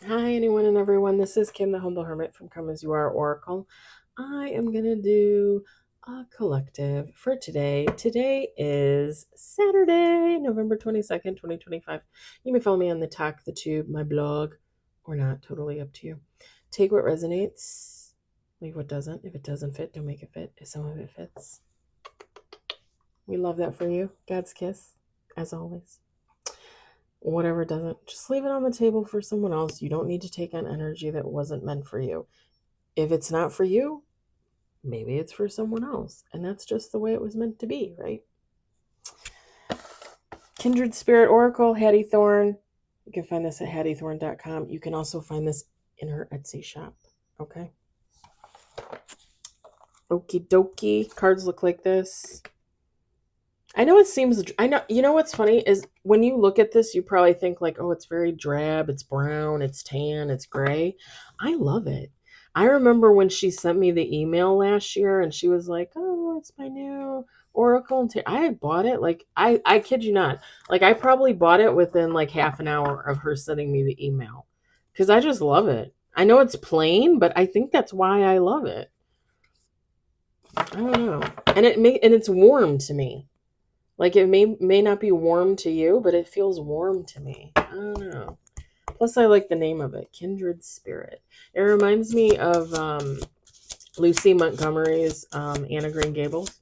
Hi, anyone and everyone. This is Kim, the Humble Hermit from Come As You Are Oracle. I am going to do a collective for today. Today is Saturday, November 22nd, 2025. You may follow me on the Talk, the Tube, my blog, or not. Totally up to you. Take what resonates, leave what doesn't. If it doesn't fit, don't make it fit. If some of it fits, we love that for you. God's kiss, as always. Whatever doesn't, just leave it on the table for someone else. You don't need to take on energy that wasn't meant for you. If it's not for you, maybe it's for someone else. And that's just the way it was meant to be, right? Kindred Spirit Oracle, Hattie Thorne. You can find this at hattiethorne.com. You can also find this in her Etsy shop. Okay. Okie dokie. Cards look like this. I know you know what's funny is when you look at this, you probably think like, oh, it's very drab, it's brown, it's tan, it's gray. I love it. I remember when she sent me the email last year and she was like, oh, it's my new Oracle. I bought it. Like, I kid you not. Like, I probably bought it within like half an hour of her sending me the email because I just love it. I know it's plain, but I think that's why I love it. I don't know. And it's warm to me. Like it may not be warm to you, but it feels warm to me. I don't know. Plus, I like the name of it, Kindred Spirit. It reminds me of Lucy Montgomery's Anne of Green Gables.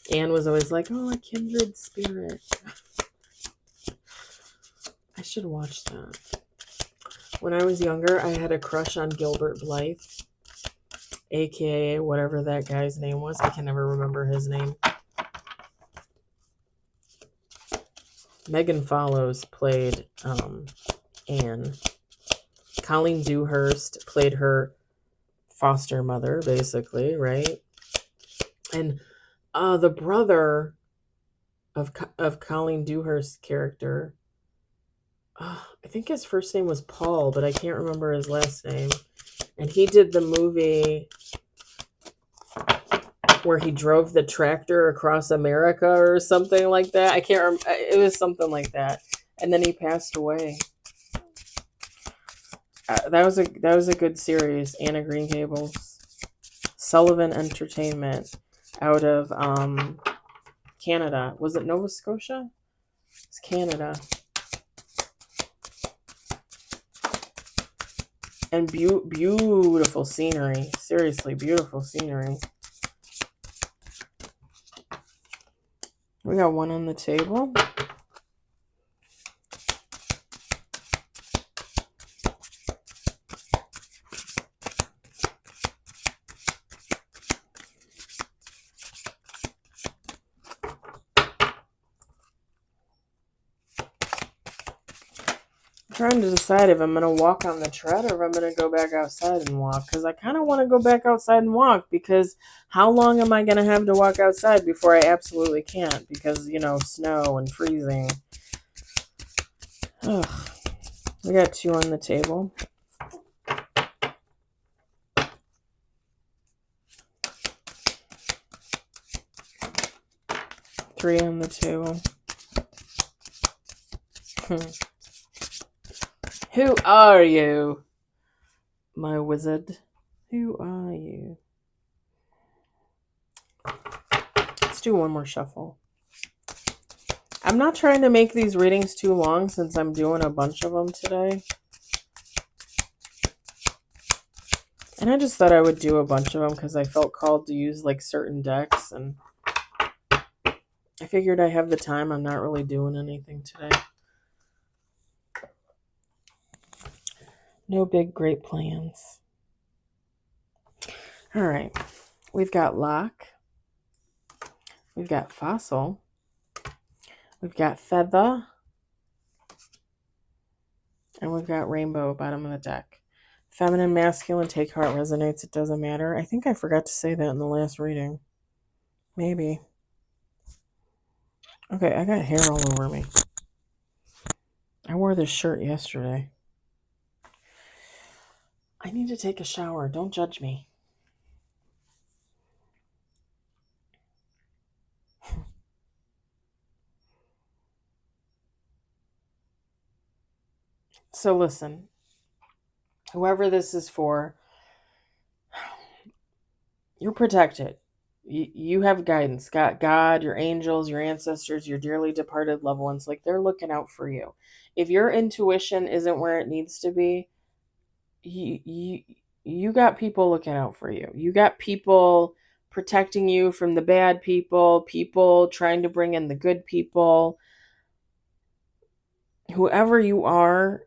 Anne was always like, "Oh, a kindred spirit." I should watch that. When I was younger, I had a crush on Gilbert Blythe, aka whatever that guy's name was. I can never remember his name. Megan Follows played Anne. Colleen Dewhurst played her foster mother, basically, right? And the brother of Colleen Dewhurst's character, I think his first name was Paul, but I can't remember his last name. And he did the movie where he drove the tractor across America or something like that. I can't remember. It was something like that. And then he passed away. That was a good series. Anne of Green Gables, Sullivan Entertainment, out of Canada. Was it Nova Scotia? It's Canada. And beautiful scenery. Seriously, beautiful scenery. We got one on the table. Trying to decide if I'm going to walk on the tread or if I'm going to go back outside and walk, because I kind of want to go back outside and walk, because how long am I going to have to walk outside before I absolutely can't, because, snow and freezing. Ugh. We got two on the table. Three on the table. Who are you, my wizard? Who are you? Let's do one more shuffle. I'm not trying to make these readings too long since I'm doing a bunch of them today. And I just thought I would do a bunch of them because I felt called to use like certain decks, and I figured I have the time. I'm not really doing anything today. No big, great plans. All right. We've got Lock. We've got Fossil. We've got Feather. And we've got Rainbow, bottom of the deck. Feminine, masculine, take heart resonates. It doesn't matter. I think I forgot to say that in the last reading. Maybe. Okay, I got hair all over me. I wore this shirt yesterday. I need to take a shower. Don't judge me. So listen, whoever this is for, you're protected. You have guidance. God, your angels, your ancestors, your dearly departed loved ones, like they're looking out for you. If your intuition isn't where it needs to be, you you got people looking out for you. You got people protecting you from the bad people, people trying to bring in the good people. Whoever you are,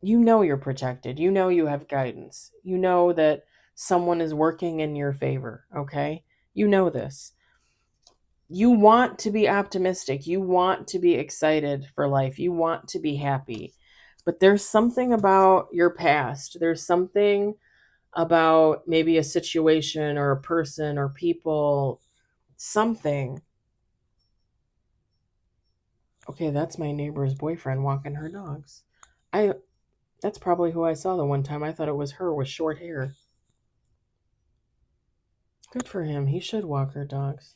you know you're protected. You know you have guidance. You know that someone is working in your favor, okay? You know this. You want to be optimistic. You want to be excited for life. You want to be happy. But there's something about your past. There's something about maybe a situation or a person or people, something. Okay, that's my neighbor's boyfriend walking her dogs. I That's probably who I saw the one time. I thought it was her with short hair. Good for him. He should walk her dogs.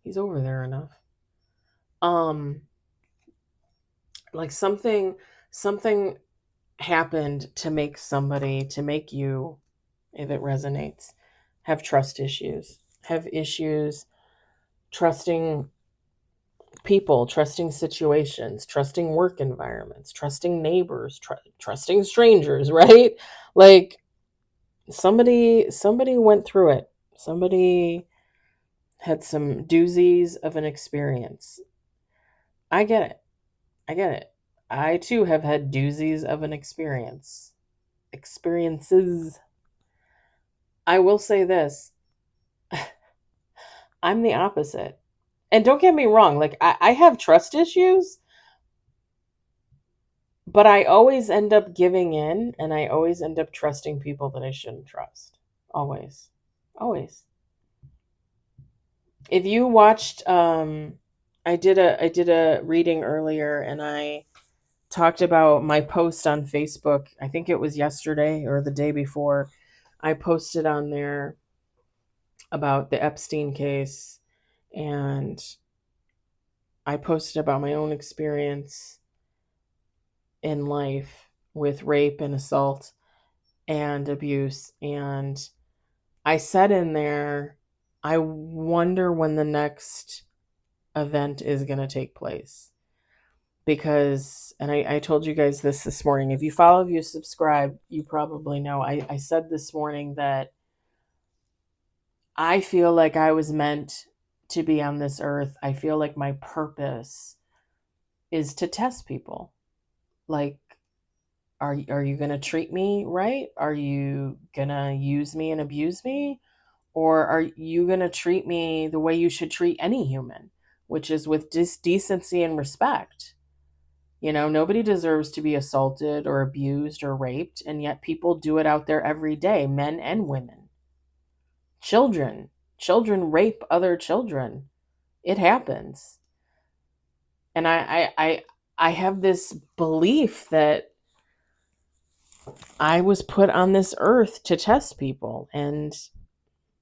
He's over there enough. Um like something happened to make somebody, to make you, if it resonates, have trust issues. Have issues trusting people, trusting situations, trusting work environments, trusting neighbors, trusting strangers, right? Like somebody went through it. Somebody had some doozies of an experience. I get it. I get it. I too have had doozies of an experiences. I will say this. I'm the opposite. And don't get me wrong, like I have trust issues, but I always end up giving in and I always end up trusting people that I shouldn't trust. Always. Always. If you watched I did a reading earlier and I talked about my post on Facebook. I think it was yesterday or the day before. I posted on there about the Epstein case, and I posted about my own experience in life with rape and assault and abuse. And I said in there, I wonder when the next event is going to take place. Because, and I told you guys this morning, if you follow, if you subscribe, you probably know. I said this morning that I feel like I was meant to be on this earth. I feel like my purpose is to test people. Like, are you going to treat me right? Are you going to use me and abuse me? Or are you going to treat me the way you should treat any human, which is with decency and respect? You know, nobody deserves to be assaulted or abused or raped, and yet people do it out there every day, men and women. Children. Children rape other children. It happens. And I have this belief that I was put on this earth to test people, and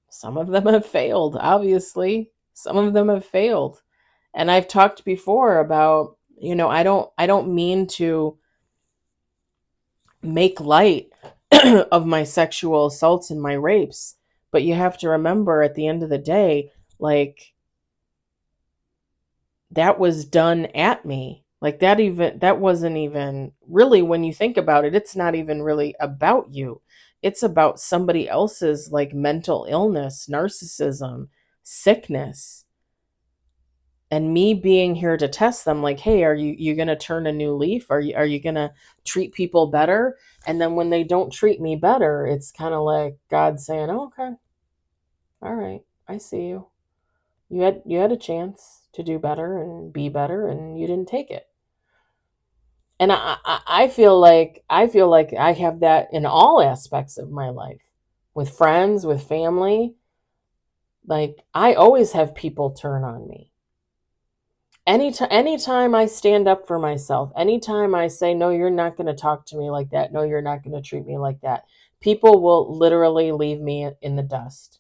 some of them have failed, obviously. Some of them have failed. And I've talked before about, I don't mean to make light of my sexual assaults and my rapes, but you have to remember at the end of the day, like, that was done at me. Like that wasn't even really, when you think about it, it's not even really about you. It's about somebody else's, like, mental illness, narcissism, sickness, and me being here to test them, like, hey, are you going to turn a new leaf? Are you going to treat people better? And then when they don't treat me better, it's kind of like God saying, oh, okay, all right, I see you. You had a chance to do better and be better, and you didn't take it. And I feel like I have that in all aspects of my life, with friends, with family. Like, I always have people turn on me. Anytime I stand up for myself, anytime I say, no, you're not going to talk to me like that, no, you're not going to treat me like that, people will literally leave me in the dust.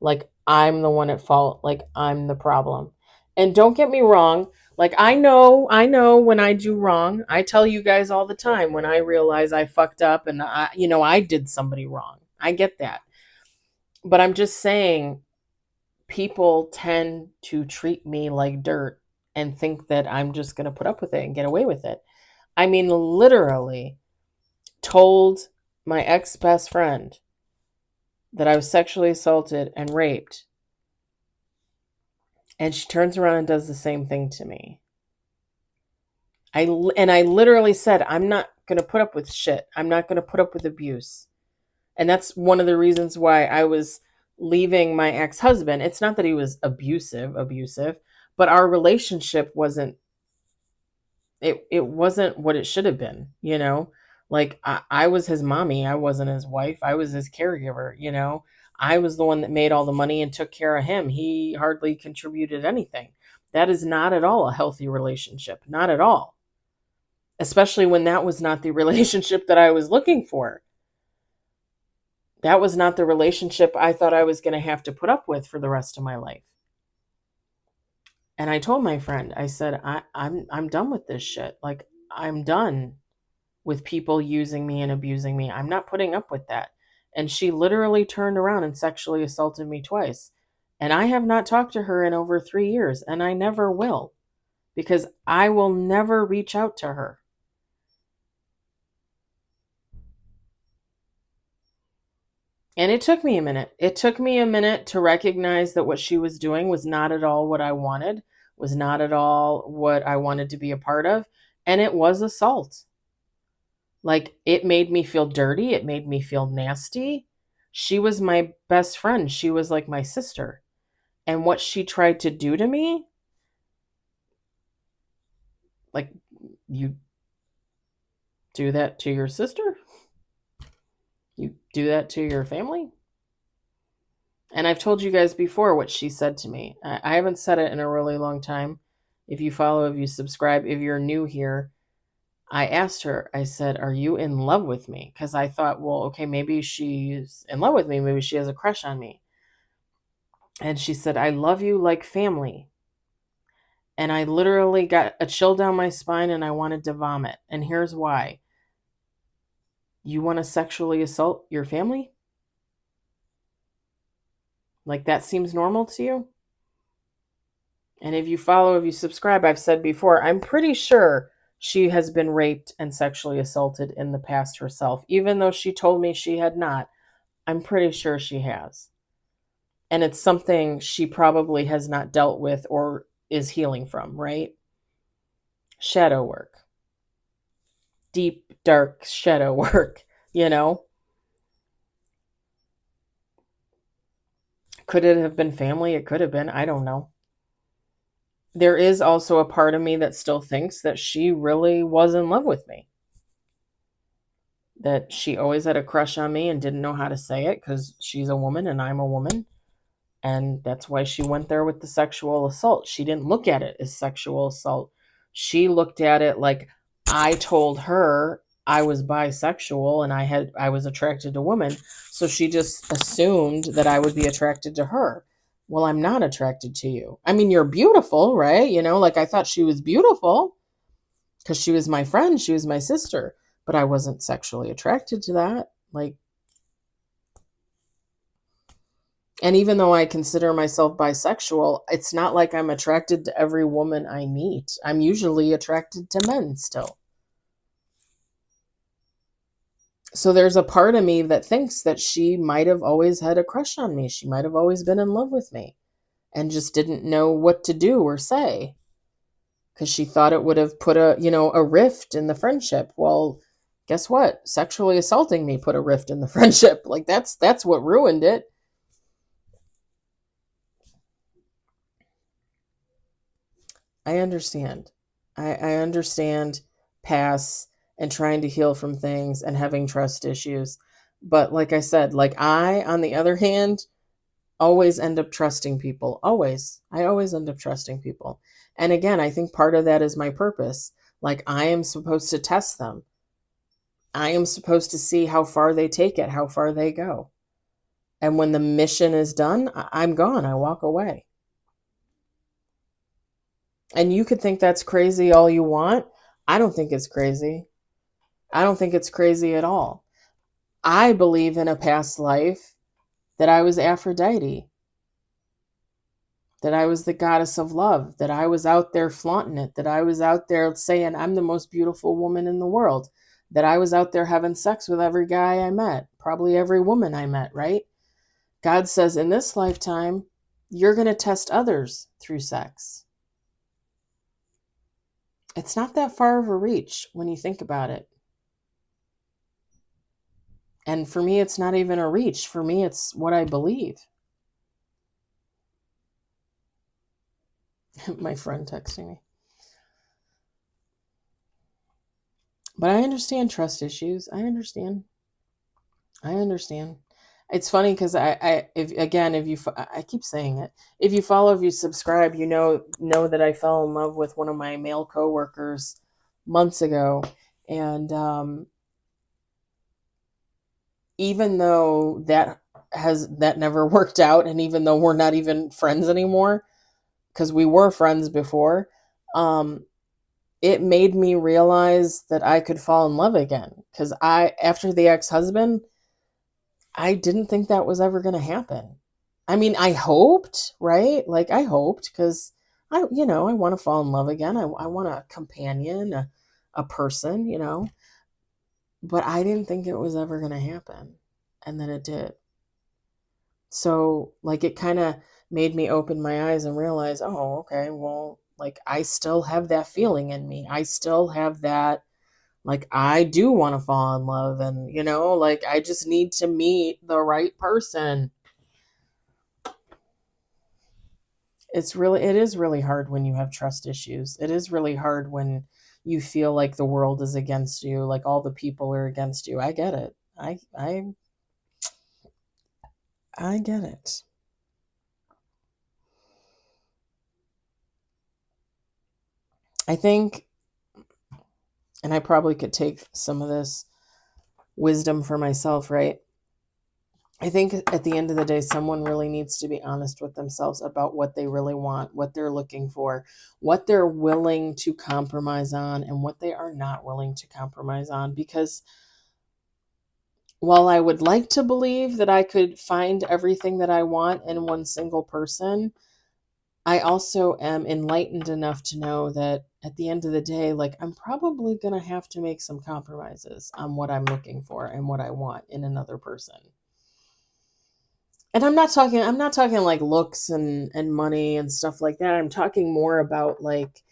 Like, I'm the one at fault, like I'm the problem. And don't get me wrong, Like, I know when I do wrong. I tell you guys all the time when I realize I fucked up and I did somebody wrong. I get that. But I'm just saying, people tend to treat me like dirt and think that I'm just going to put up with it and get away with it. I mean, literally told my ex best friend that I was sexually assaulted and raped. And she turns around and does the same thing to me. I literally said, I'm not going to put up with shit. I'm not going to put up with abuse. And that's one of the reasons why I was leaving my ex-husband. It's not that he was abusive, but our relationship wasn't it wasn't what it should have been, you know? Like I was his mommy, I wasn't his wife. I was his caregiver, you know? I was the one that made all the money and took care of him. He hardly contributed anything. That is not at all a healthy relationship. Not at all. Especially when that was not the relationship that I was looking for. That was not the relationship I thought I was going to have to put up with for the rest of my life. And I told my friend, I said, I'm done with this shit. Like, I'm done with people using me and abusing me. I'm not putting up with that. And she literally turned around and sexually assaulted me twice. And I have not talked to her in over 3 years, and I never will, because I will never reach out to her. And it took me a minute. It took me a minute to recognize that what she was doing was not at all what I wanted, was not at all what I wanted to be a part of. And it was assault. Like, it made me feel dirty. It made me feel nasty. She was my best friend. She was like my sister. And what she tried to do to me, like, you do that to your sister? You do that to your family? And I've told you guys before what she said to me. I haven't said it in a really long time. If you follow, if you subscribe, if you're new here, I asked her, I said, are you in love with me? Because I thought, well, okay, maybe she's in love with me. Maybe she has a crush on me. And she said, I love you like family. And I literally got a chill down my spine and I wanted to vomit. And here's why. You want to sexually assault your family? Like, that seems normal to you? And if you follow, if you subscribe, I've said before, I'm pretty sure she has been raped and sexually assaulted in the past herself. Even though she told me she had not, I'm pretty sure she has. And it's something she probably has not dealt with or is healing from, right? Shadow work. Deep, dark shadow work, you know? Could it have been family? It could have been. I don't know. There is also a part of me that still thinks that she really was in love with me. That she always had a crush on me and didn't know how to say it because she's a woman and I'm a woman. And that's why she went there with the sexual assault. She didn't look at it as sexual assault. She looked at it like I told her I was bisexual and I was attracted to women. So she just assumed that I would be attracted to her. Well, I'm not attracted to you. I mean, you're beautiful, right? You know, like, I thought she was beautiful because she was my friend, she was my sister, but I wasn't sexually attracted to that. Like, and even though I consider myself bisexual, it's not like I'm attracted to every woman I meet. I'm usually attracted to men still. So there's a part of me that thinks that she might have always had a crush on me. She might have always been in love with me and just didn't know what to do or say because she thought it would have put a rift in the friendship. Well, guess what? Sexually assaulting me put a rift in the friendship. Like, that's what ruined it. I understand. I understand pass and trying to heal from things and having trust issues. But like I said, like, I, on the other hand, always end up trusting people. Always. I always end up trusting people. And again, I think part of that is my purpose. Like, I am supposed to test them. I am supposed to see how far they take it, how far they go. And when the mission is done, I'm gone. I walk away. And you could think that's crazy all you want. I don't think it's crazy. I don't think it's crazy at all. I believe in a past life that I was Aphrodite, that I was the goddess of love, that I was out there flaunting it, that I was out there saying I'm the most beautiful woman in the world, that I was out there having sex with every guy I met, probably every woman I met, right? God says in this lifetime, you're going to test others through sex. It's not that far of a reach when you think about it. And for me, it's not even a reach. For me, it's what I believe. My friend texting me. But I understand trust issues. I understand. It's funny because if you, I keep saying it. If you follow, if you subscribe, you know that I fell in love with one of my male coworkers months ago, and even though that never worked out, and even though we're not even friends anymore, because we were friends before, it made me realize that I could fall in love again. Because after the ex-husband, I didn't think that was ever going to happen. I mean, I hoped, right? Like I hoped because I want to fall in love again. I want a companion, a person, but I didn't think it was ever going to happen. And then it did. So like it kind of made me open my eyes and realize, oh, okay, well, like I still have that feeling in me. I still have that, like I do want to fall in love, and like I just need to meet the right person. It is really hard when you have trust issues. It is really hard when you feel like the world is against you, like all the people are against you. I get it. I get it. I think, and I probably could take some of this wisdom for myself, right? I think at the end of the day, someone really needs to be honest with themselves about what they really want, what they're looking for, what they're willing to compromise on, and what they are not willing to compromise on. Because while I would like to believe that I could find everything that I want in one single person, I also am enlightened enough to know that at the end of the day, like I'm probably going to have to make some compromises on what I'm looking for and what I want in another person. And I'm not talking like looks and money and stuff like that. I'm talking more about like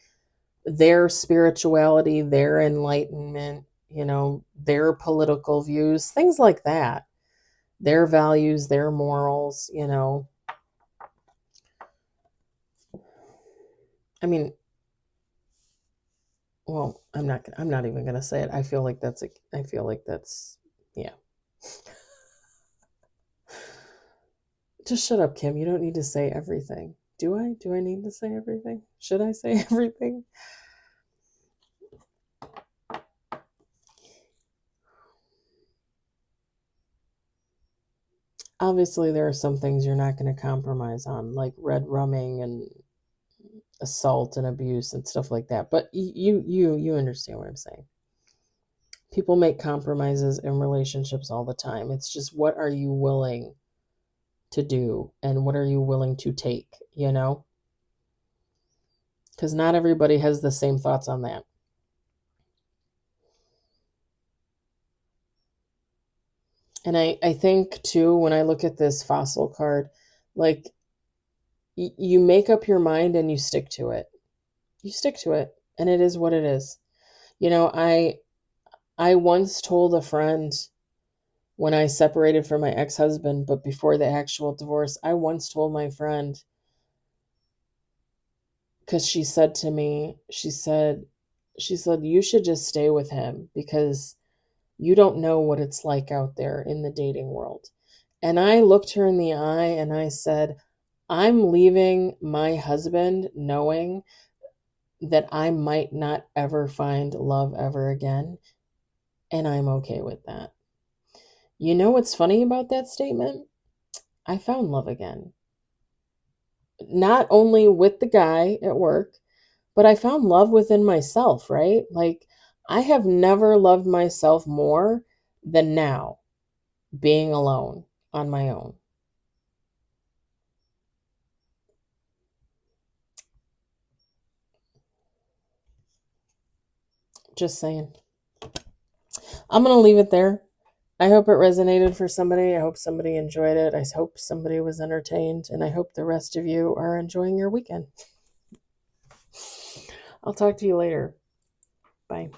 their spirituality, their enlightenment, their political views, things like that. Their values, their morals, I mean, well, I'm not even going to say it. I feel like that's yeah. Just shut up, Kim. You don't need to say everything. Do I? Do I need to say everything? Should I say everything? Obviously, there are some things you're not going to compromise on, like red rumming and assault and abuse and stuff like that. But you understand what I'm saying. People make compromises in relationships all the time. It's just what are you willing to do and what are you willing to take, Because not everybody has the same thoughts on that. And I think too, when I look at this fossil card, like you make up your mind and you stick to it. You stick to it, and it is what it is. You know, I once told a friend when I separated from my ex-husband, but before the actual divorce, I once told my friend, because she said to me, she said, you should just stay with him because you don't know what it's like out there in the dating world. And I looked her in the eye and I said, I'm leaving my husband knowing that I might not ever find love ever again. And I'm okay with that. You know what's funny about that statement? I found love again. Not only with the guy at work, but I found love within myself, right? Like, I have never loved myself more than now, being alone on my own. Just saying. I'm going to leave it there. I hope it resonated for somebody. I hope somebody enjoyed it. I hope somebody was entertained. And I hope the rest of you are enjoying your weekend. I'll talk to you later. Bye.